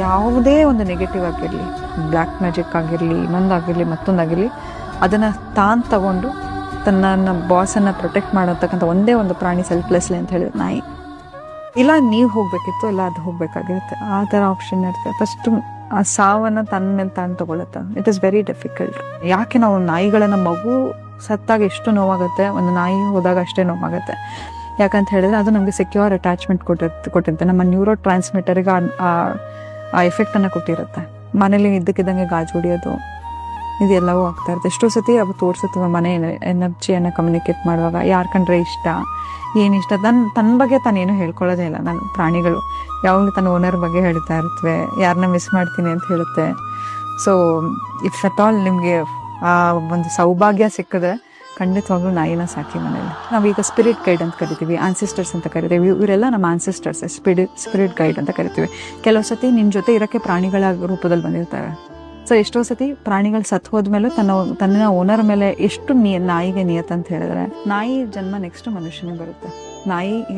ಯಾವುದೇ ಒಂದು ನೆಗೆಟಿವ್ ಆಗಿರಲಿ, ಬ್ಲ್ಯಾಕ್ ಮ್ಯಾಜಿಕ್ ಆಗಿರಲಿ, ಇನ್ನೊಂದಾಗಿರಲಿ ಮತ್ತೊಂದಾಗಿರಲಿ, ಅದನ್ನು ತಾನು ತಗೊಂಡು ತನ್ನ ಬಾಸನ್ನು ಪ್ರೊಟೆಕ್ಟ್ ಮಾಡತಕ್ಕಂಥ ಒಂದೇ ಒಂದು ಪ್ರಾಣಿ ಸೆಲ್ಫ್ಲೆಸ್ಲಿ ಅಂತ ಹೇಳಿದ್ರೆ ನಾಯಿ. ಇಲ್ಲ ನೀವು ಹೋಗಬೇಕಿತ್ತು, ಇಲ್ಲ ಅದು ಹೋಗಬೇಕಾಗಿರುತ್ತೆ, ಆ ಥರ ಆಪ್ಷನ್ ಇರುತ್ತೆ. ಫಸ್ಟು ಆ ಸಾವನ್ನು ತನ್ನ ಮೇಲೆ ತಾನು ತಗೊಳುತ್ತೆ. It is very difficult. ಯಾಕೆ ನಾವು ನಾಯಿಗಳನ್ನು ಮಗು ಸತ್ತಾಗ ಎಷ್ಟು ನೋವಾಗುತ್ತೆ, ಒಂದು ನಾಯಿ ಹೋದಾಗ ಅಷ್ಟೇ ನೋವಾಗುತ್ತೆ. ಯಾಕಂತ ಹೇಳಿದ್ರೆ ಅದು ನಮಗೆ ಸೆಕ್ಯೂರ್ ಅಟ್ಯಾಚ್ಮೆಂಟ್ ಕೊಟ್ಟಿರುತ್ತೆ. ನಮ್ಮ ನ್ಯೂರೋ ಟ್ರಾನ್ಸ್ಮಿಟರ್ಗೆ ಆ ಎಫೆಕ್ಟನ್ನು ಕೊಟ್ಟಿರುತ್ತೆ. ಮನೇಲಿ ಇದ್ದಕ್ಕಿದ್ದಂಗೆ ಗಾಜು ಹೊಡಿಯೋದು ಇದೆಲ್ಲವೂ ಆಗ್ತಾ ಇರುತ್ತೆ. ಎಷ್ಟೋ ಸತಿ ಅವು ತೋರಿಸುತ್ತವೆ ಮನೆ ಎನರ್ಜಿಯನ್ನು ಕಮ್ಯುನಿಕೇಟ್ ಮಾಡುವಾಗ. ಯಾರು ಕಂಡ್ರೆ ಇಷ್ಟ, ಏನಿಷ್ಟ, ತನ್ನ ಬಗ್ಗೆ ತಾನೇನು ಹೇಳ್ಕೊಳ್ಳೋದೇ ಇಲ್ಲ. ನನ್ನ ಪ್ರಾಣಿಗಳು ಯಾವಾಗಲೂ ತನ್ನ ಓನರ್ ಬಗ್ಗೆ ಹೇಳ್ತಾ ಇರ್ತವೆ, ಯಾರನ್ನ ಮಿಸ್ ಮಾಡ್ತೀನಿ ಅಂತ ಹೇಳುತ್ತೆ. ಸೊ ಇಫ್ ಅಟ್ ಆಲ್ ನಿಮಗೆ ಆ ಒಂದು ಸೌಭಾಗ್ಯ ಸಿಕ್ಕಿದ್ರೆ ಖಂಡಿತವಾಗ್ಲೂ ನಾಯಿನ ಸಾಕಿ ಮನೇಲಿ. ನಾವೀಗ ಸ್ಪಿರಿಟ್ ಗೈಡ್ ಅಂತ ಕರಿತೀವಿ, ಆನ್ಸಿಸ್ಟರ್ಸ್ ಅಂತ ಕರಿತೀವಿ. ಇವರೆಲ್ಲ ನಮ್ಮ ಆನ್ಸಿಸ್ಟರ್ಸ್, ಸ್ಪಿರಿಟ್ ಗೈಡ್ ಅಂತ ಕರಿತೀವಿ. ಕೆಲವು ಸತಿ ನಿನ್ನ ಜೊತೆ ಇರೋಕ್ಕೆ ಪ್ರಾಣಿಗಳ ರೂಪದಲ್ಲಿ ಬಂದಿರ್ತಾರೆ. ಸೊ ಎಷ್ಟೋ ಸತಿ ಪ್ರಾಣಿಗಳು ಸತ್ತು ಹೋದ್ಮೇಲೂ ತನ್ನ ಓನರ್ ಮೇಲೆ ಎಷ್ಟು ನಾಯಿಗೆ ನಿಯತ್ ಅಂತ ಹೇಳಿದ್ರೆ, ನಾಯಿ ಜನ್ಮ ನೆಕ್ಸ್ಟ್ ಮನುಷ್ಯನಿಗೆ ಬರುತ್ತೆ. ನಾಯಿ ಈಗ